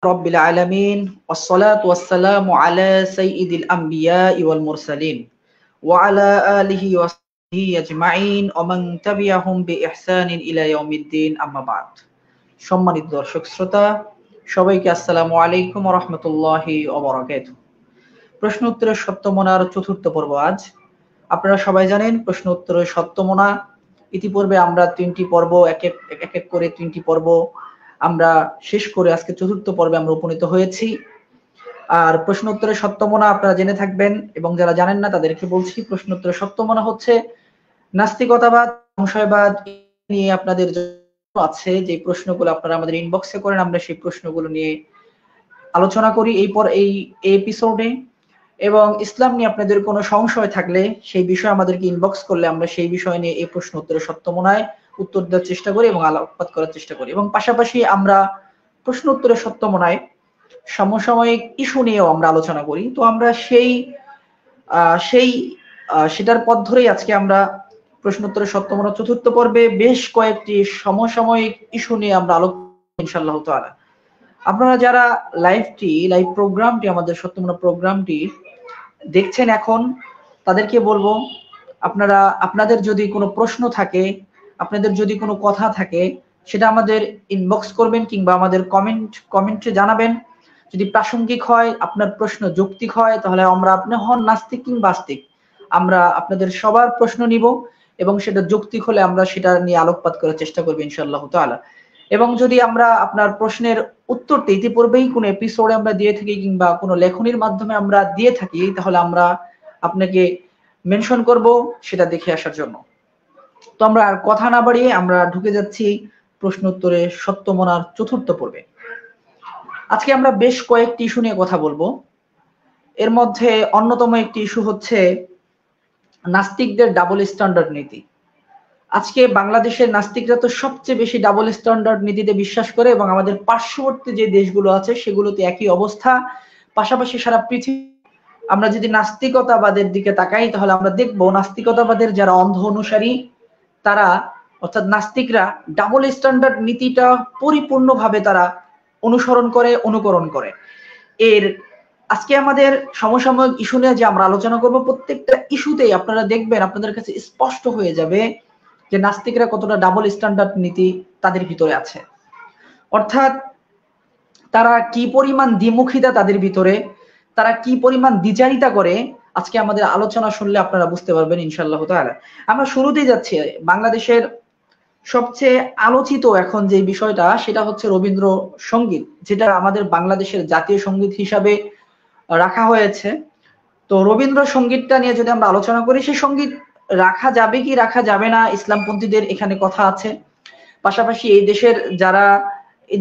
রব্বিল আলামিন ওয়াসসালাতু ওয়াসসালামু আলা সাইয়্যিদিল আমবিয়া ওয়াল মুরসালিন ওয়া আলা আলিহি ওয়া সাহবিহি আজমাইন ওয়া মান তাবিআহুম বিইহসানিন ইলা ইয়াউমিদ্দিন আম্মা বাদ। সম্মানিত দর্শক শ্রোতা, সবাইকে আসসালামু আলাইকুম ওয়া রাহমাতুল্লাহি ওয়া বারাকাতুহু। প্রশ্ন উত্তরের সত্যমনার চতুর্থ পর্ব আজ। আপনারা সবাই জানেন প্রশ্ন উত্তরের সত্যমনা ইতিপূর্বে আমরা তিনটি পর্ব এক এক করে তিনটি পর্ব আমরা শেষ করে আজকে চতুর্থ পর্বে আমরা উপনীত হয়েছি। আর প্রশ্ন উত্তরের সত্যমনা আপনারা জেনে থাকবেন, এবং যারা জানেন না তাদেরকে বলছি, প্রশ্ন উত্তরের সত্যমনা হচ্ছে নাস্তিকতাবাদ, সংশয়বাদ নিয়ে আপনাদের আছে যে প্রশ্নগুলো আপনারা আমাদের ইনবক্সে করেন, আমরা সেই প্রশ্নগুলো নিয়ে আলোচনা করি এই এপিসোডে। এবং ইসলাম নিয়ে আপনাদের কোনো সংশয় থাকলে সেই বিষয়ে আমাদেরকে ইনবক্স করলে আমরা সেই বিষয় নিয়ে এই প্রশ্ন উত্তরের সত্যমনায় উত্তর দেওয়ার চেষ্টা করি এবং আলোকপাত করার চেষ্টা করি। এবং পাশাপাশি আমরা প্রশ্ন উত্তরের সত্যমনায় সমসাময়িক ইস্যু নিয়েও আমরা আলোচনা করি। তো আমরা সেটার পথ ধরেই আজকে আমরা প্রশ্ন উত্তরের সত্যমনা চতুর্থ পর্বে বেশ কয়েকটি সমসাময়িক ইস্যু নিয়ে আমরা আলোচনা ইনশাআল্লাহ তাআলা। আপনারা যারা লাইভ প্রোগ্রামটি, আমাদের সত্যমনা প্রোগ্রামটি দেখছেন এখন, তাদেরকে বলবো আপনাদের যদি কোনো প্রশ্ন থাকে, আপনাদের যদি কোনো কথা থাকে, সেটা আমাদের ইনবক্স করবেন কিংবা আমাদের কমেন্টে জানাবেন। যদি প্রাসঙ্গিক হয়, আপনার প্রশ্ন যৌক্তিক হয়, তাহলে আপনি হন নাস্তিক কিংবা আস্তিক, আমরা আপনাদের সবার প্রশ্ন নিব এবং সেটা যৌক্তিক হলে আমরা সেটা নিয়ে আলোকপাত করার চেষ্টা করবো ইনশাআল্লাহ তাআলা। এবং যদি আমরা আপনার প্রশ্নের উত্তরটি ইতিপূর্বেই কোনো এপিসোডে আমরা দিয়ে থাকি কিংবা কোনো লেখনির মাধ্যমে আমরা দিয়ে থাকি, তাহলে আমরা আপনাকে মেনশন করব সেটা দেখে আসার জন্য। তো আমরা আর কথা না বাড়িয়ে আমরা ঢুকে যাচ্ছি প্রশ্ন উত্তরের সত্যমনার চতুর্থ পর্বে। আজকে আমরা বেশ কয়েকটি ইস্যু নিয়ে কথা বলবো। এর মধ্যে অন্যতম একটি ইস্যু হচ্ছে নাস্তিকদের ডাবল স্ট্যান্ডার্ড নীতি। আজকে বাংলাদেশের নাস্তিকরা তো সবচেয়ে বেশি ডাবল স্ট্যান্ডার্ড নীতিতে বিশ্বাস করে, এবং আমাদের পার্শ্ববর্তী যে দেশগুলো আছে সেগুলোতে একই অবস্থা। পাশাপাশি সারা পৃথিবী আমরা যদি নাস্তিকতাবাদের দিকে তাকাই, তাহলে আমরা দেখবো নাস্তিকতাবাদের যারা অন্ধ অনুসারী, তারা অর্থাৎ নাস্তিকরা ডাবল স্ট্যান্ডার্ড নীতিটা পরিপূর্ণভাবে তারা অনুকরণ করে। আজকে আমাদের সমসাময়িক ইস্যু নিয়ে যে আমরা আলোচনা করব, প্রত্যেকটা ইস্যুতেই আপনারা দেখবেন, আপনাদের কাছে স্পষ্ট হয়ে যাবে যে নাস্তিকরা কতটা ডাবল স্ট্যান্ডার্ড নীতি তাদের ভিতরে আছে। অর্থাৎ তারা কি পরিমাণ দ্বিমুখিতা তাদের ভিতরে, তারা কি পরিমাণ দ্বিচারিতা করে, আজকে আমাদের আলোচনা শুনলে আপনারা বুঝতে পারবেন ইনশাআল্লাহ তাআলা। আমরা শুরুতেই যাচ্ছি বাংলাদেশের সবচেয়ে আলোচিত এখন যে বিষয়টা, সেটা হচ্ছে রবীন্দ্রসঙ্গীত, যেটা আমাদের বাংলাদেশের জাতীয় সঙ্গীত হিসাবে রাখা হয়েছে। তো রবীন্দ্রসঙ্গীতটা নিয়ে যদি আমরা আলোচনা করি, সেই সঙ্গীত রাখা যাবে কি রাখা যাবে না, ইসলামপন্থীদের এখানে কথা আছে। পাশাপাশি এই দেশের যারা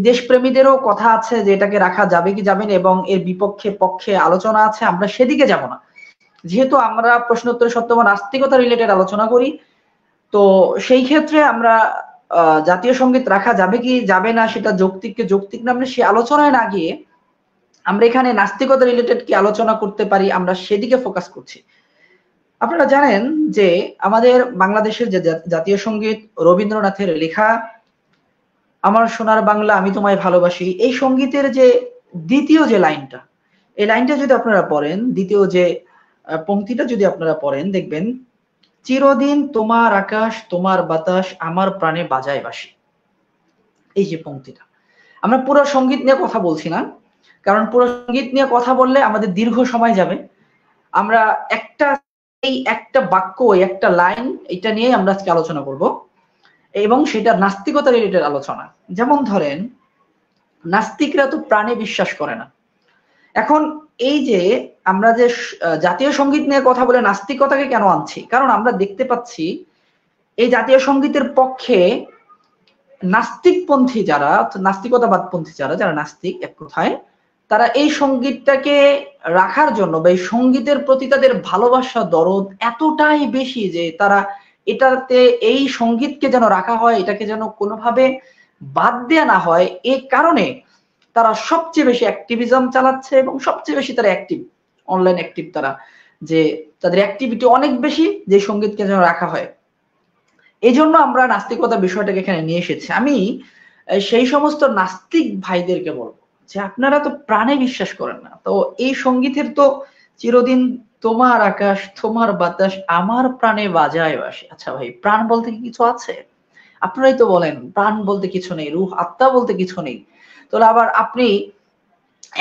দেশপ্রেমীদেরও কথা আছে যে এটাকে রাখা যাবে কি যাবে না, এবং এর বিপক্ষে পক্ষে আলোচনা আছে। আমরা সেদিকে যাব না, যেহেতু আমরা প্রশ্ন উত্তরের সত্যমনা নাস্তিকতা রিলেটেড আলোচনা করি। তো সেই ক্ষেত্রে আমরা জাতীয় সঙ্গীত রাখা যাবে কি যাবে না, সেটা যৌক্তিক না, আমরা সে আলোচনায় না গিয়ে আমরা এখানে নাস্তিকতা রিলেটেড কি আলোচনা করতে পারি, আমরা সেদিকে ফোকাস করছি। আপনারা জানেন যে আমাদের বাংলাদেশের যে জাতীয় সঙ্গীত রবীন্দ্রনাথের লেখা, আমার সোনার বাংলা আমি তোমায় ভালোবাসি, এই সঙ্গীতের যে দ্বিতীয় যে লাইনটা, এই লাইনটা যদি আপনারা পড়েন, দ্বিতীয় যে পংক্তিটা যদি আপনারা পড়েন, দেখবেন চিরদিন তোমার আকাশ তোমার বাতাস আমার প্রাণে বাজায় বাঁশি। এই যে পংক্তিটা, আমরা পুরো সঙ্গীত নিয়ে কথা বলছি না, কারণ পুরো সঙ্গীত নিয়ে কথা বললে আমাদের দীর্ঘ সময় যাবে। আমরা একটা বাক্য, একটা লাইন, এটা নিয়ে আমরা আজকে আলোচনা করব, এবং সেটা নাস্তিকতা রিলেটেড আলোচনা। যেমন ধরেন, নাস্তিকরা তো প্রাণে বিশ্বাস করে না। এখন এই যে আমরা যে জাতীয় সঙ্গীত নিয়ে কথা বলে নাস্তিকতাকে কেন আনছি, কারণ আমরা দেখতে পাচ্ছি এই জাতীয় সঙ্গীতের পক্ষে নাস্তিকপন্থী যারা, নাস্তিকতাবাদপন্থী যারা নাস্তিক এক কথায়, তারা এই সঙ্গীতটাকে রাখার জন্য বা এই সঙ্গীতের প্রতি তাদের ভালোবাসা দরদ এতটাই বেশি যে তারা এটাতে এই সঙ্গীতকে যেন রাখা হয়, এটাকে যেন কোনোভাবে বাদ দেয়া না হয়, এই কারণে তারা সবচেয়ে বেশি অ্যাক্টিভিজম চালাচ্ছে এবং সবচেয়ে বেশি তারা অ্যাক্টিভ, অনলাইন অ্যাক্টিভ, তারা যে তাদের অ্যাক্টিভিটি অনেক বেশি যে সঙ্গীতকে যেন রাখা হয়। এই জন্য আমরা নাস্তিকতা বিষয়টাকে এখানে নিয়ে এসেছি। আমি সেই সমস্ত নাস্তিক ভাইদেরকে বলবো যে আপনারা তো প্রাণে বিশ্বাস করেন না, তো এই সঙ্গীতের তো চিরদিন তোমার আকাশ তোমার বাতাস আমার প্রাণে বাজায় বাসি। আচ্ছা ভাই, প্রাণ বলতে কি কিছু আছে? আপনারাই তো বলেন প্রাণ বলতে কিছু নেই, রূহ আত্মা বলতে কিছু নেই। তাহলে আবার আপনি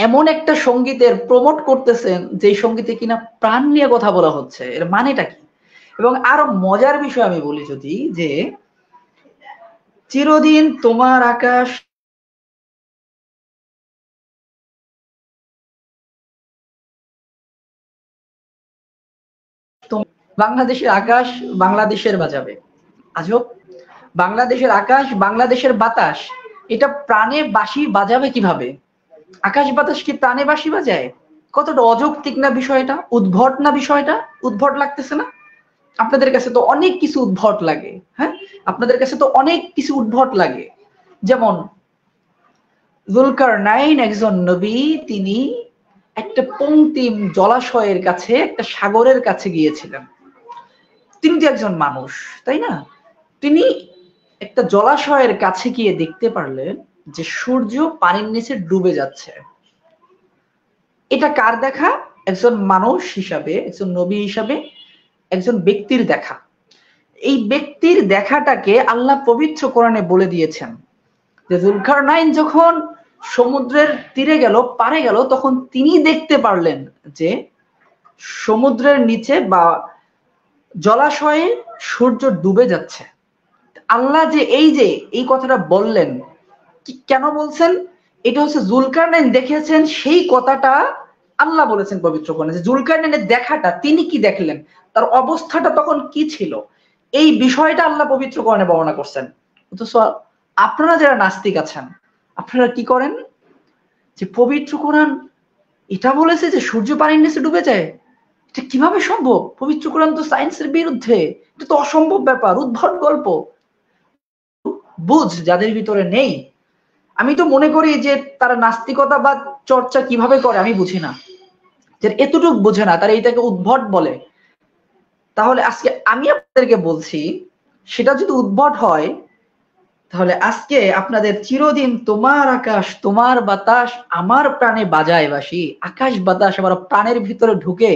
এমন একটা সঙ্গীতের প্রমোট করতেছেন যে সঙ্গীতে কিনা প্রাণ নিয়ে কথা বলা হচ্ছে, এর মানেটা কি? এবং আরো মজার বিষয় আমি বলি যদি, যে চিরদিন তোমার আকাশ বাংলাদেশের আকাশ বাংলাদেশের বাজাবে। আজব! বাংলাদেশের আকাশ বাংলাদেশের বাতাস এটা প্রাণে বাঁশি বাজাবে কিভাবে? আকাশ বাতাস কি প্রাণে বাঁশি বাজায়? কতটা অযৌক্তিক না বিষয়টা, উদ্ভট না বিষয়টা, উদ্ভট লাগতেছে না? আপনাদের কাছে তো অনেক কিছু উদ্ভট লাগে, হ্যাঁ? আপনাদের কাছে তো অনেক কিছু উদ্ভট লাগে। যেমন যুলকারনাইন একজন নবী, তিনি একটা পঙ্ক্তিম জলাশয়ের কাছে, একটা সাগরের কাছে গিয়েছিলেন। তিনি তো একজন মানুষ, তাই না? তিনি একটা জলাশয়ের কাছে গিয়ে দেখতে পারলেন যে সূর্য পানির নিচে ডুবে যাচ্ছে। এটা কার দেখা? একজন মানুষ হিসাবে, একজন নবী হিসাবে একজন ব্যক্তির দেখা। এই ব্যক্তির দেখাটাকে আল্লাহ পবিত্র কোরআনে বলে দিয়েছেন যে যুলকারনাইন যখন সমুদ্রের তীরে গেল, পারে গেল, তখন তিনি দেখতে পারলেন যে সমুদ্রের নিচে বা জলাশয়ে সূর্য ডুবে যাচ্ছে। আল্লাহ যে এই কথাটা বললেন, কেন বলছেন? এটা হচ্ছে যুলকারনাইন দেখেছেন, সেই কথাটা আল্লাহ বলেছেন পবিত্র কোরআনে যে যুলকারনাইনের দেখাটা, তিনি কি দেখলেন, তার অবস্থাটা তখন কি ছিল, এই বিষয়টা আল্লাহ পবিত্র কোরআনে বর্ণনা করছেন। অথচ আপনারা যারা নাস্তিক আছেন, আপনারা কি করেন? যে পবিত্র কোরআন এটা বলেছে যে সূর্য পানির নিচে ডুবে যায়, এটা কিভাবে সম্ভব? পবিত্র কোরআন তো সায়েন্সের বিরুদ্ধে, এটা তো অসম্ভব ব্যাপার, উদ্ভট গল্প। বুঝ যাদের ভিতরে নেই, আমি তো মনে করি যে তারা নাস্তিকতা বা চর্চা কিভাবে করে আমি বুঝি না, যে এতটুক বোঝে না, তারা এটাকে উদ্ভট বলে। তাহলে আজকে আমি আপনাদেরকে বলছি, সেটা যদি উদ্ভট হয়, তাহলে আজকে আপনাদের চিরদিন তোমার আকাশ তোমার বাতাস আমার প্রাণে বাজায় বাঁশি। আকাশ বাতাস আবার প্রাণের ভিতরে ঢুকে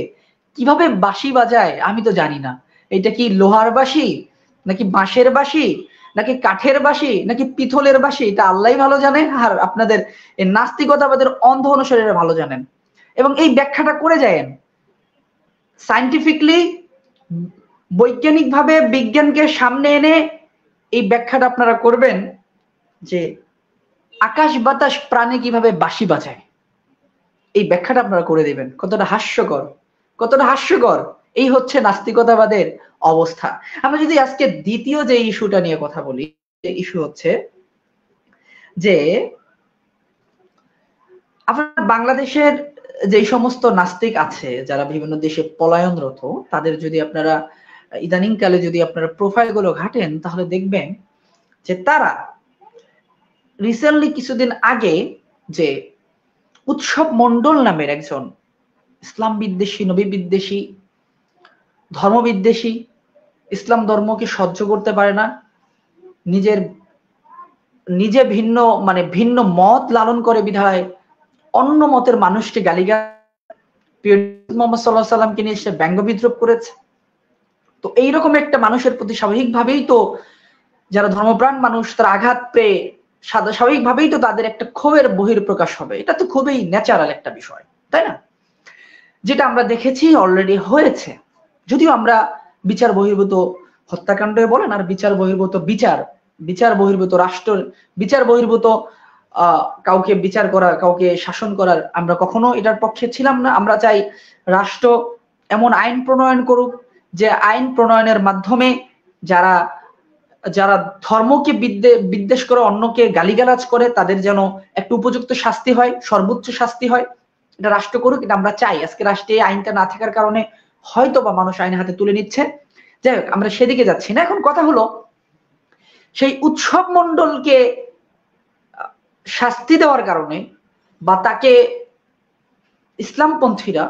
কিভাবে বাঁশি বাজায় আমি তো জানি না। এটা কি লোহার বাঁশি, নাকি বাঁশের বাঁশি, নাকি কাঠের বাঁশি, নাকি পিতলের বাঁশি, এটা আল্লাহই ভালো জানে। আর আপনাদের এই নাস্তিকতাবাদের অন্ধ অনুসারীরা ভালো জানেন, এবং এই ব্যাখ্যাটা করে যায়েন সায়েন্টিফিকলি, বৈজ্ঞানিকভাবে বিজ্ঞানকে সামনে এনে এই ব্যাখ্যাটা আপনারা করবেন যে আকাশ বাতাস প্রাণে কিভাবে বাঁশি বাজায়। এই ব্যাখ্যাটা আপনারা করে দিবেন। কতটা হাস্যকর, কতটা হাস্যকর! এই হচ্ছে নাস্তিকতাবাদের অবস্থা। আমরা যদি আজকে দ্বিতীয় যে ইস্যুটা নিয়ে কথা বলি, ইস্যু হচ্ছে যে আপনার বাংলাদেশের যে সমস্ত নাস্তিক আছে যারা বিভিন্ন দেশে পলায়নরত, তাদের যদি আপনারা ইদানিং কালে যদি আপনারা প্রোফাইল গুলো ঘাটেন, তাহলে দেখবেন যে তারা রিসেন্টলি কিছুদিন আগে যে উৎসব মন্ডল নামের একজন ইসলাম বিদ্বেষী, নবী বিদ্বেষী, ধর্ম বিদ্বেষী, ইসলাম ধর্মকে সহ্য করতে পারে না, নিজে ভিন্ন ভিন্ন মত লালন করে বিধায় অন্য মতের মানুষকে গালিগালাজ, মুহাম্মদ সাল্লাল্লাহু আলাইহি সাল্লামকে নিয়ে সে ব্যঙ্গ বিদ্রুপ করেছে। তো এইরকম একটা মানুষের প্রতি স্বাভাবিকভাবেই তো যারা ধর্মপ্রাণ মানুষ তারা আঘাত পেয়ে স্বাভাবিকভাবেই তো তাদের একটা ক্ষোভের বহিঃপ্রকাশ হবে। এটা তো খুবই ন্যাচারাল একটা বিষয়, তাই না? যেটা আমরা দেখেছি অলরেডি হয়েছে। যদিও আমরা বিচার বহির্ভূত হত্যাকাণ্ড বলেন আর বিচার বহির্ভূত বিচার বহির্ভূত রাষ্ট্র, বিচার বহির্ভূত কাউকে বিচার করা, কাউকে শাসন করার আমরা কখনো এটার পক্ষে ছিলাম না। আমরা চাই রাষ্ট্র এমন আইন প্রণয়ন করুক যে আইন প্রণয়নের মাধ্যমে যারা যারা ধর্মকে বিদ্বেষ করে, অন্যকে গালিগালাজ করে, তাদের যেন একটা উপযুক্ত শাস্তি হয়, সর্বোচ্চ শাস্তি হয়। এটা রাষ্ট্র করুক, এটা আমরা চাই। আজকে রাষ্ট্রে আইনটা না থাকার কারণে হয়তো বা মানুষ আইন হাতে তুলে নিচ্ছে। যাই হোক, আমরা সেদিকে যাচ্ছি না। এখন কথা হলো, সেই উৎসব মন্ডলকে শাস্তি দেওয়ার কারণে বা তাকে ইসলামপন্থীরা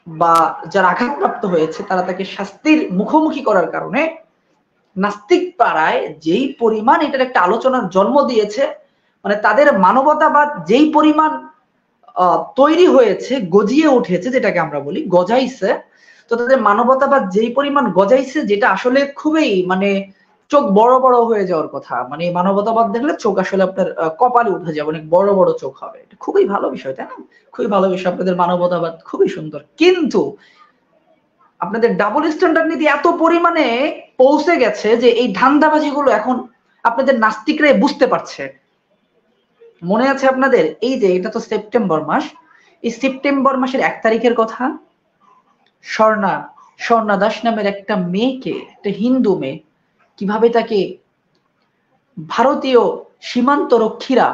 বা যারা আঘাতপ্রাপ্ত হয়েছে তারা তাকে শাস্তির মুখোমুখি করার কারণে নাস্তিক পাড়ায় যেই পরিমাণ এটার একটা আলোচনার জন্ম দিয়েছে, তাদের মানবতাবাদ যেই পরিমাণ তৈরি হয়েছে, গজিয়ে উঠেছে, যেটাকে আমরা বলি গজাইছে। তো তাদের মানবতাবাদ যেই পরিমাণ গজাইছে, যেটা আসলে খুবই মানে চোখ বড় বড় হয়ে যাওয়ার কথা। মানে মানবতাবাদ দেখলে চোখ আসলে আপনার কপালে উঠে যাবে, অনেক বড় বড় চোখ হবে। এটা খুবই ভালো বিষয়, তাই না? খুবই ভালো বিষয়, আপনাদের মানবতাবাদ খুবই সুন্দর। কিন্তু আপনাদের ডাবল স্ট্যান্ডার্ড নীতি এত পরিমাণে পৌঁছে গেছে যে এই ধান্দাবাজি গুলো এখন আপনাদের নাস্তিকরাই বুঝতে পারছে। মনে আছে আপনাদের, এই যে এটা তো সেপ্টেম্বর মাস, এই সেপ্টেম্বর মাসের 1 তারিখের কথা, স্বর্ণা দাস নামের একটা মেয়েকে, একটা হিন্দু মেয়ে, কিভাবে তাকে ভারতীয় সীমান্ত রক্ষীরা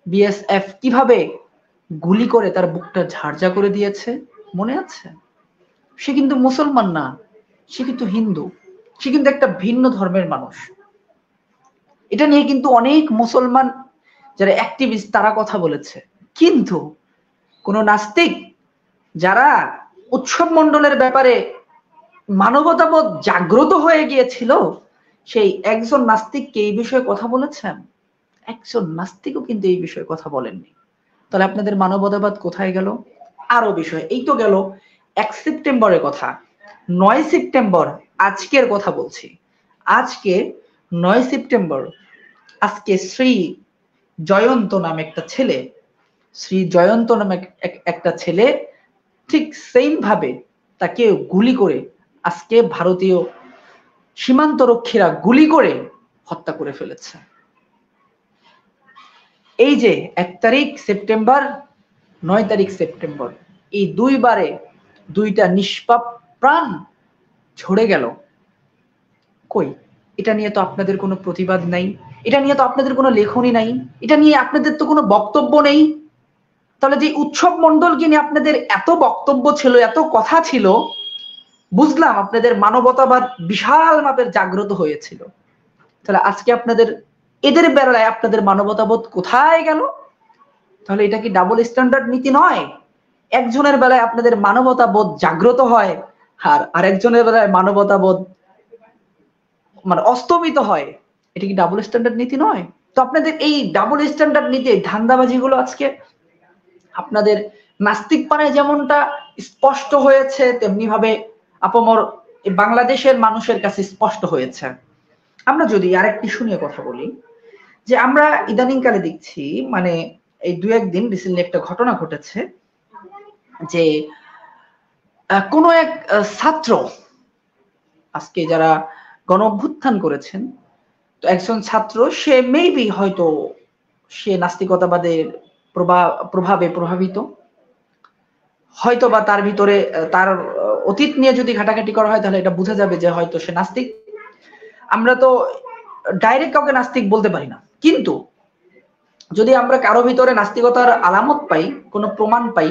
বিএসএফ কিভাবে গুলি করে তার বুকটা ঝাড়জা করে দিয়েছে, মনে আছে? সে কিন্তু মুসলমান না, সে কিন্তু হিন্দু, সে কিন্তু একটা ভিন্ন ধর্মের মানুষ। এটা নিয়ে কিন্তু অনেক মুসলমান যারা অ্যাক্টিভিস্ট তারা কথা বলেছে, কিন্তু কোন নাস্তিক যারা উৎসব মণ্ডলের ব্যাপারে মানবতাবোধ জাগ্রত হয়ে গিয়েছিল, সেই একজন নাস্তিককে এই বিষয়ে কথা বলেছেন? একজন নাস্তিকও কিন্তু এই বিষয়ে কথা বলেননি। তাহলে আপনাদের মানবতাবাদ কোথায় গেল? আরো বিষয়, এই তো গেল 1 সেপ্টেম্বরের কথা। 9 সেপ্টেম্বর আজকের কথা বলছি, আজকে 9 সেপ্টেম্বর, আজকে শ্রী জয়ন্ত নামে একটা ছেলে, শ্রী জয়ন্ত নামে একটা ছেলে ঠিক সেম ভাবে তাকে গুলি করে আজকে ভারতীয় সীমান্ত রক্ষীরা গুলি করে হত্যা করে ফেলেছে। এই যে 1 তারিখ সেপ্টেম্বর, 9 তারিখ সেপ্টেম্বর, এই দুইবারে দুইটা নিষ্পাপ প্রাণ ঝরে গেল। কই, এটা নিয়ে তো আপনাদের কোনো প্রতিবাদ নাই, এটা নিয়ে তো আপনাদের কোনো লেখনী নাই, এটা নিয়ে আপনাদের তো কোনো বক্তব্য নেই। তাহলে যে উৎসব মণ্ডলকে নিয়ে আপনাদের এত বক্তব্য ছিল, এত কথা ছিল, বুঝলাম আপনাদের মানবতাবাদ বিশাল মাপের জাগ্রত হয়েছিল। তাহলে আজকে আপনাদের এদের বেলায় আপনাদের মানবতাবোধ কোথায় গেল? তাহলে এটা কি ডাবল স্ট্যান্ডার্ড নীতি নয়? একজনের বেলায় আপনাদের মানবতাবোধ জাগ্রত হয়, আর আরেকজনের বেলায় মানবতাবোধ মানে অস্তমিত হয়। এটা কি ডাবল স্ট্যান্ডার্ড নীতি নয়? তো আপনাদের এই ডাবল স্ট্যান্ডার্ড নীতি, ধান্দাবাজি গুলো আজকে আপনাদের নাস্তিক পাড়ায় যেমনটা স্পষ্ট হয়েছে, তেমনি ভাবে আপমর বাংলাদেশের মানুষের কাছে স্পষ্ট হয়েছে। আমরা যদি আরেকটি শুনিয়ে কথা বলি, যে আমরা ইদানিং কালে দেখছি, মানে এই 2-1 দিন রিসেন্টলি একটা ঘটনা ঘটেছে, যে কোন এক ছাত্র, আজকে যারা গণ অভ্যুত্থান করেছেন, তো একজন ছাত্র, সে মেবি হয়তো সে নাস্তিকতাবাদের প্রভাবে প্রভাবিত, হয়তো বা তার ভিতরে তার অতীত নিয়ে যদি ঘাটাঘাটি করা হয় তাহলে এটা বোঝা যাবে যে হয়তো সে নাস্তিক। আমরা তো ডাইরেক্ট কাউকে নাস্তিক বলতে পারি না, কিন্তু যদি আমরা কারো ভিতরে নাস্তিকতার আলামত পাই, কোনো প্রমাণ পাই,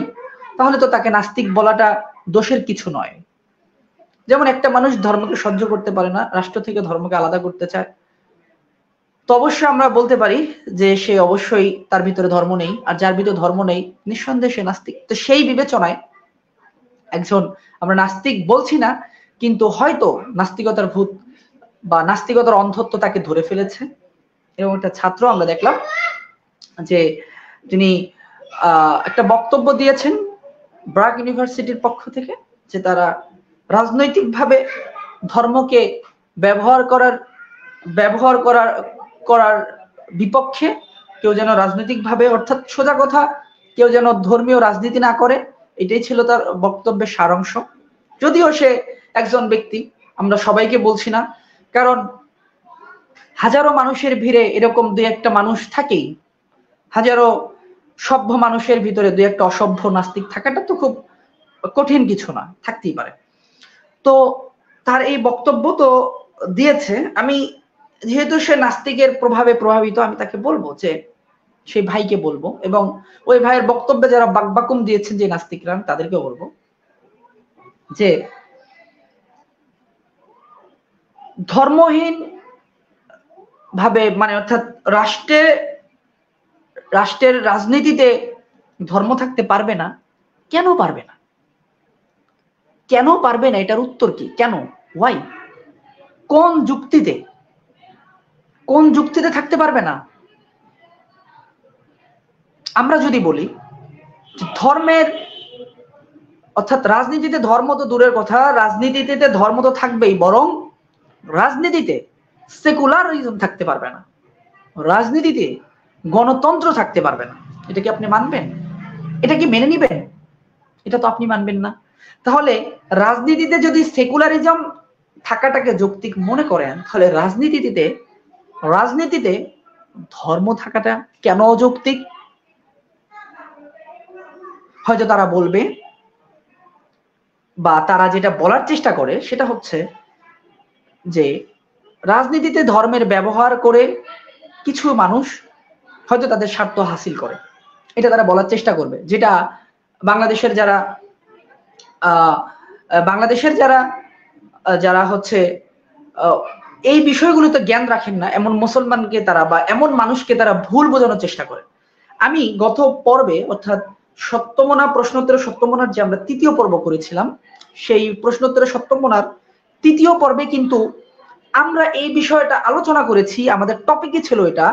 তাহলে তো তাকে নাস্তিক বলাটা দোষের কিছু নয়। যেমন একটা মানুষ ধর্মকে সহ্য করতে পারে না, রাষ্ট্র থেকে ধর্মকে আলাদা করতে চায়, তো অবশ্যই আমরা বলতে পারি যে সে অবশ্যই তার ভিতরে ধর্ম নেই, আর যার ভিতরে ধর্ম নেই নিঃসন্দেহে সে নাস্তিক। তো সেই বিবেচনায় একজন, আমরা নাস্তিক বলছি না, কিন্তু হয়তো নাস্তিকতার ভূত বা নাস্তিকতার অন্ধত্ব তাকে ধরে ফেলেছে। এরকম একটা ছাত্র আমরা দেখলাম যে তিনি একটা বক্তব্য দিয়েছেন ব্রাক ইউনিভার্সিটির পক্ষ থেকে, যে তারা রাজনৈতিকভাবে ধর্মকে ব্যবহার করার বিপক্ষে, কেউ যেন রাজনৈতিকভাবে, অর্থাৎ সোজা কথা, কেউ যেন ধর্মীয় রাজনীতি না করে, এটাই ছিল তার বক্তব্যের সারাংশ। যদিও সে একজন ব্যক্তি, আমরা সবাইকে বলছি না, কারণ হাজারো মানুষের ভিড়ে এরকম 2-1টা মানুষ থাকেই, হাজারো সভ্য মানুষের ভিতরে 2-1টা অসভ্য নাস্তিক থাকাটা তো খুব কঠিন কিছু না, থাকতেই পারে। তো তার এই বক্তব্য তো দিয়েছে, আমি যেহেতু সে নাস্তিকের প্রভাবে প্রভাবিত, আমি তাকে বলবো যে, সেই ভাইকে বলবো, এবং ওই ভাইয়ের বক্তব্যে যারা বাকবাকুম দিয়েছেন যে নাস্তিকরা, তাদেরকে বলবো যে ধর্মহীন ভাবে, মানে অর্থাৎ রাষ্ট্রের রাজনীতিতে ধর্ম থাকতে পারবে না। কেন পারবে না? কেন পারবে না? এটার উত্তর কি? কেন? ওয়াই? কোন যুক্তিতে থাকতে পারবে না? আমরা যদি বলি ধর্মের অর্থাৎ রাজনীতিতে ধর্ম তো দূরের কথা, রাজনীতিতে ধর্ম তো থাকবেই, বরং রাজনীতিতে সেকুলারিজম থাকতে পারবে না, রাজনীতিতে গণতন্ত্র থাকতে পারবে না। এটা কি আপনি মানবেন? এটা কি মেনে নিবেন? এটা তো আপনি মানবেন না। তাহলে রাজনীতিতে যদি সেকুলারিজম থাকাটাকে যৌক্তিক মনে করেন, তাহলে রাজনীতিতে ধর্ম থাকাটা কেন অযৌক্তিক? হয়তো তারা বলবে, বা তারা যেটা বলার চেষ্টা করে সেটা হচ্ছে যে রাজনীতিতে ধর্মের ব্যবহার করে কিছু মানুষ হয়তো তাদের স্বার্থ হাসিল করে, এটা তারা বলার চেষ্টা করবে। যেটা বাংলাদেশের যারা হচ্ছে এই বিষয়গুলোতে জ্ঞান রাখেন না, এমন মুসলমানকে তারা বা এমন মানুষকে তারা ভুল বোঝানোর চেষ্টা করে। আমি গত পর্বে অর্থাৎ সত্যমনা প্রশ্নোত্তর সত্যমনার যে আমরা তৃতীয় পর্ব করেছিলাম, সেই প্রশ্নোত্তর সত্যমনার তৃতীয় পর্বে কিন্তু আমরা এই বিষয়টা আলোচনা করেছি। আমাদের টপিকই ছিল এটা,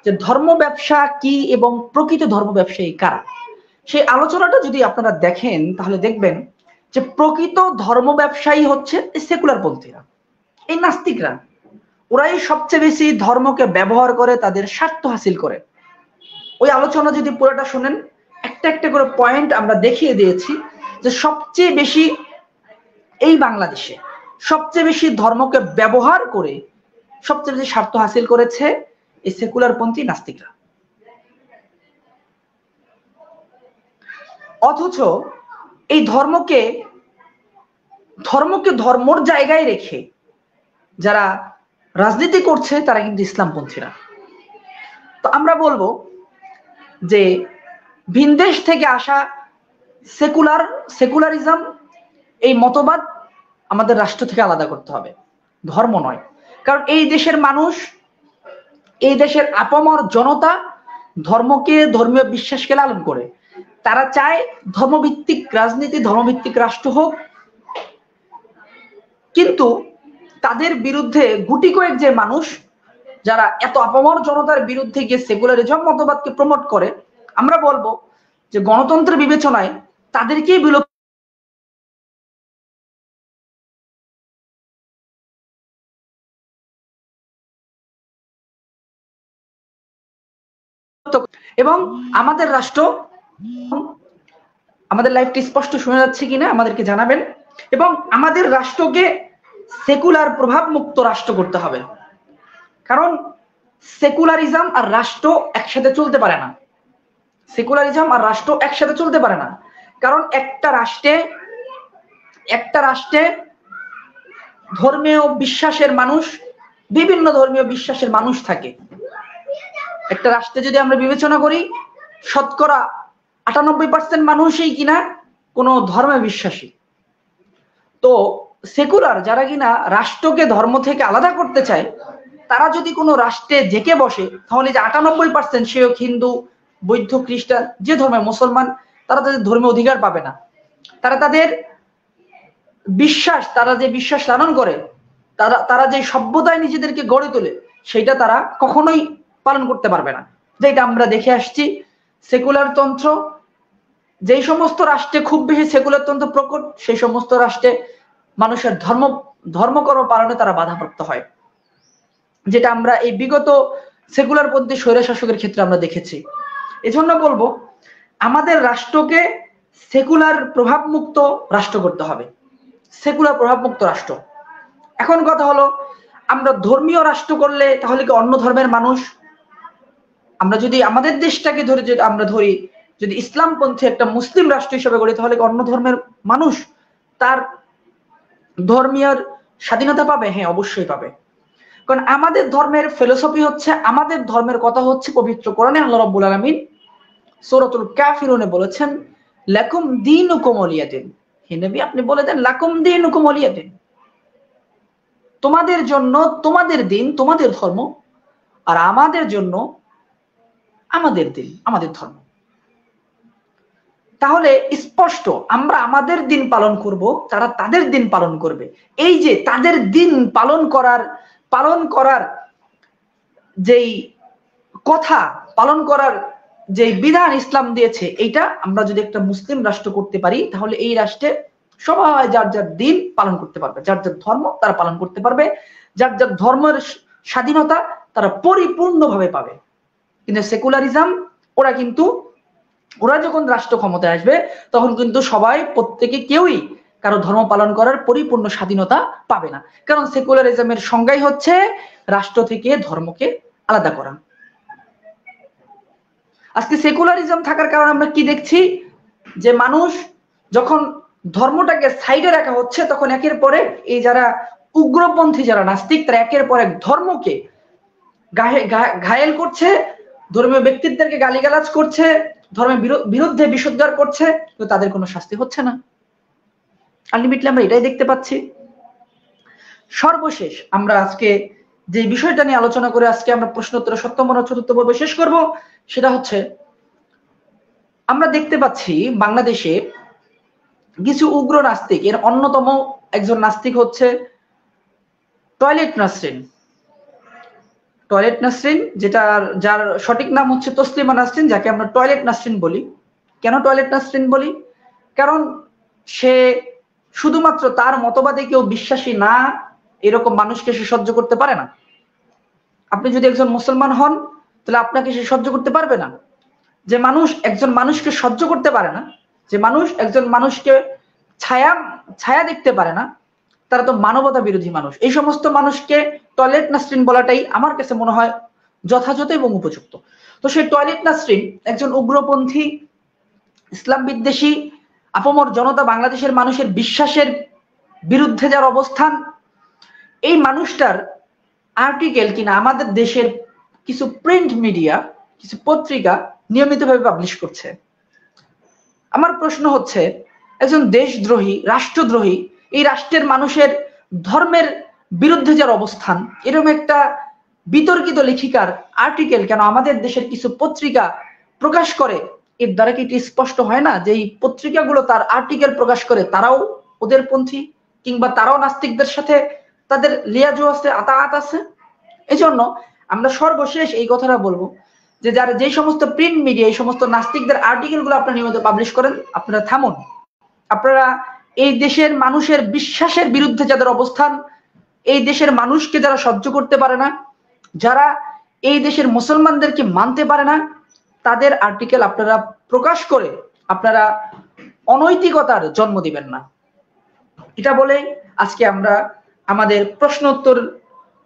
যে ধর্ম ব্যবসা কি এবং প্রকৃত ধর্ম ব্যবসায়ী কারা। সেই আলোচনাটা যদি আপনারা দেখেন তাহলে দেখবেন যে প্রকৃত ধর্ম ব্যবসায়ী হচ্ছে সেকুলার পন্থীরা, এই নাস্তিকরা। ওরাই সবচেয়ে বেশি ধর্মকে ব্যবহার করে তাদের স্বার্থ হাসিল করে। ওই আলোচনা যদি পুরোটা শুনেন, একটা একটা করে পয়েন্ট আমরা দেখিয়ে দিয়েছি যে সবচেয়ে বেশি এই বাংলাদেশে সবচেয়ে বেশি ধর্মকে ব্যবহার করে সবচেয়ে বেশি স্বার্থ হাসিল করেছে এই সেকুলার পন্থী নাস্তিকরা। অথচ এই ধর্মকে ধর্মর জায়গায় রেখে যারা রাজনীতি করছে তারা কিন্তু ইসলামপন্থীরা। তো আমরা বলবো যে ভিনদেশ থেকে আসা সেকুলারিজম এই মতবাদ আমাদের রাষ্ট্র থেকে আলাদা করতে হবে, ধর্ম নয়। কারণ এই দেশের মানুষ, এই দেশের আপামর জনতা ধর্মকে, ধর্মীয় বিশ্বাসকে লালন করে। তারা চায় ধর্মভিত্তিক রাজনীতি, ধর্মভিত্তিক রাষ্ট্র হোক। কিন্তু তাদের বিরুদ্ধে গুটি কয়েক যে মানুষ যারা এত আপামর জনতার বিরুদ্ধে গিয়ে সেকুলারিজম মতবাদকে প্রমোট করে, আমরা বলবো যে গণতন্ত্রের বিবেচনায় তাদেরকেই বিলুপ্ত এবং আমাদের রাষ্ট্র, আমাদের লাইফটি স্পষ্ট শোনা যাচ্ছে কিনা আমাদেরকে জানাবেন। এবং আমাদের রাষ্ট্রকে সেকুলার প্রভাব মুক্ত রাষ্ট্র করতে হবে, কারণ সেকুলারিজম আর রাষ্ট্র একসাথে চলতে পারে না। সেকুলারিজম আর রাষ্ট্র একসাথে চলতে পারে না, কারণ একটা রাষ্ট্রে ধর্মীয় বিশ্বাসের মানুষ, বিভিন্ন ধর্মীয় বিশ্বাসের মানুষ থাকে। একটা রাষ্ট্রে যদি আমরা বিবেচনা করি, শতকরা 98% মানুষই কিনা কোনো ধর্মে বিশ্বাসী। তো সেকুলার যারা কিনা রাষ্ট্রকে ধর্ম থেকে আলাদা করতে চায়, তারা যদি কোনো রাষ্ট্রে জেকে বসে, তাহলে যে 98% সে হিন্দু, বৌদ্ধ, খ্রিস্টান, যে ধর্মের মুসলমান, তারা তাদের ধর্মীয় অধিকার পাবে না। তারা তাদের বিশ্বাস, তারা যে বিশ্বাস লালন করে, তারা যে সভ্যতায় নিজেদেরকে গড়ে তোলে, সেটা তারা কখনোই পালন করতে পারবে না। যেটা আমরা দেখে আসছি, সেকুলার তন্ত্র যেই সমস্ত রাষ্ট্রে খুব বেশি সেকুলার তন্ত্র প্রকট, সেই সমস্ত রাষ্ট্রে মানুষের ধর্মকর্ম পালনে তারা বাধাপ্রাপ্ত হয়, যেটা আমরা এই বিগত সেকুলার পন্থী স্বৈর শাসকের ক্ষেত্রে আমরা দেখেছি। এজন্য বলবো আমাদের রাষ্ট্রকে সেকুলার প্রভাব মুক্ত রাষ্ট্র করতে হবে, সেকুলার প্রভাব মুক্ত রাষ্ট্র। এখন কথা হলো, আমরা ধর্মীয় রাষ্ট্র করলে তাহলে কি অন্য ধর্মের মানুষ, আমরা যদি আমাদের দেশটাকে ধরে আমরা ধরি, যদি ইসলামপন্থী একটা মুসলিম রাষ্ট্র হিসেবে গড়ি, তাহলে কি অন্য ধর্মের মানুষ তার ধর্মীয় স্বাধীনতা পাবে? হ্যাঁ, অবশ্যই পাবে। কারণ আমাদের ধর্মের ফিলোসফি হচ্ছে, আমাদের ধর্মের কথা হচ্ছে পবিত্র কোরআনে আল্লাহ রাব্বুল আলামিন সূরাতুল কাফিরুনে বলেছেন, লাকুম দীনুকুম ওয়ালিয়া দিন। হে নবী, আপনি বলে দেন লাকুম দীনুকুম ওয়ালিয়া দিন, তোমাদের জন্য তোমাদের দিন, তোমাদের ধর্ম, আর আমাদের জন্য আমাদের দিন, আমাদের ধর্ম। তাহলে স্পষ্ট আমরা আমাদের দিন পালন করব, তারা তাদের দিন পালন করবে। এই যে তাদের দিন পালন করার যেই কথা, পালন করার যে বিধান ইসলাম দিয়েছে, এইটা আমরা যদি একটা মুসলিম রাষ্ট্র করতে পারি, তাহলে এই রাষ্ট্রে সবাই যার যার দিন পালন করতে পারবে, যার যার ধর্ম তারা পালন করতে পারবে, যার যার ধর্মের স্বাধীনতা তারা পরিপূর্ণভাবে পাবে। কিন্তু সেকুলারিজম ওরা যখন রাষ্ট্র ক্ষমতায় আসবে তখন কিন্তু সবাই প্রত্যেকে কেউই কারো ধর্ম পালন করার পরিপূর্ণ স্বাধীনতা পাবে না। কারণ সেকুলারিজমের সংজ্ঞাই হচ্ছে রাষ্ট্র থেকে ধর্মকে আলাদা করা। আজকে সেকুলারিজম থাকার কারণে আমরা কি দেখছি, যে মানুষ যখন ধর্মটাকে সাইডে রাখা হচ্ছে, তখন একের পরে এই যারা উগ্রপন্থী যারা নাস্তিক, তারা একের পর এক ধর্মকে ঘায়েল করছে, ধর্মীয় ব্যক্তিত্বদেরকে গালিগালাজ করছে, ধর্মের বিরুদ্ধে বিষোদ্গার করছে, তো তাদের কোনো শাস্তি হচ্ছে না। আলটিমেটলি আমরা এটাই দেখতে পাচ্ছি। সর্বশেষ আমরা আজকে যে বিষয়টা নিয়ে আলোচনা করে আজকে আমরা প্রশ্নোত্তর সপ্তম ও চতুর্থ পর্ব শেষ করব, সেটা হচ্ছে আমরা দেখতে পাচ্ছি বাংলাদেশে কিছু উগ্র নাস্তিক, এর অন্যতম একজন নাস্তিক হচ্ছে টয়লেট নাসরিন, যার সঠিক নাম হচ্ছে তসলিমা নাসরিন, যাকে আমরা টয়লেট নাসরিন বলি। কেন টয়লেট নাসরিন বলি? কারণ সে শুধুমাত্র তার মতবাদে কেউ বিশ্বাসী না এরকম মানুষকে সে সহ্য করতে পারে না। আপনি যদি একজন মুসলমান হন, তাহলে আপনাকে সে সহ্য করতে পারবে না। যে মানুষ একজন মানুষকে সহ্য করতে পারে না, যে মানুষ একজন মানুষকে ছায়া দেখতে পারে না, তারা তো মানবতা বিরোধী মানুষ। এই সমস্ত মানুষকে টয়লেট নাসরিন বলাটাই আমার কাছে মনে হয় যথাযথ এবং উপযুক্ত। তো সেই টয়লেট নাসরিন একজন উগ্রপন্থী, ইসলাম বিদ্বেষী, আপামর জনতা বাংলাদেশের মানুষের বিশ্বাসের বিরুদ্ধে যার অবস্থান, এই মানুষটার আর্টিকেল কিনা আমাদের দেশের কিছু প্রিন্ট মিডিয়া, কিছু পত্রিকা নিয়মিতভাবে পাবলিশ করছে। আমার প্রশ্ন হচ্ছে, একজন দেশদ্রোহী, রাষ্ট্রদ্রোহী, এই রাষ্ট্রের মানুষের ধর্মের বিরুদ্ধে যার অবস্থান, এরকম একটা বিতর্কিত লেখিকার আর্টিকেল কেন আমাদের দেশের কিছু পত্রিকা প্রকাশ করে? এর দ্বারা কি এটি স্পষ্ট হয় না যে এই পত্রিকাগুলো তার আর্টিকেল প্রকাশ করে তারাও ওদের পন্থী, কিংবা তারাও নাস্তিকদের সাথে তাদের লিয়াজু আছে, আতাআত আছে? এজন্য আমরা সর্বশেষ এই কথাটা বলবো যে যারা যে সমস্ত প্রিন্ট মিডিয়া এই সমস্ত নাস্তিকদের আর্টিকেল গুলো আপনারা নিয়মিত পাবলিশ করেন, আপনারা থামুন। আপনারা এই দেশের মানুষের বিশ্বাসের বিরুদ্ধে যাদের অবস্থান, এই দেশের মানুষকে যারা সহ্য করতে পারে না, যারা এই দেশের মুসলমানদেরকে মানতে পারে না, তাদের আর্টিকেল আপনারা প্রকাশ করে আপনারা অনৈতিকতার জন্ম দিবেন না। এটা বলে আজকে আমরা আমাদের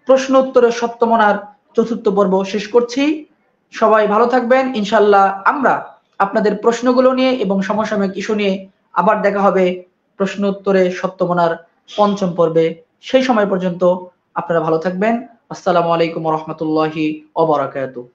প্রশ্নোত্তরের সপ্তমনার চতুর্থ পর্ব শেষ করছি। সবাই ভালো থাকবেন। ইনশাল্লাহ আমরা আপনাদের প্রশ্নগুলো নিয়ে এবং সমসাময়িক ইস্যু নিয়ে আবার দেখা হবে প্রশ্নোত্তরে সপ্তমনার পঞ্চম পর্বে। সেই সময় পর্যন্ত আপনারা ভালো থাকবেন। আসসালামু আলাইকুম ওয়া রাহমাতুল্লাহি ওয়া বারাকাতুহু।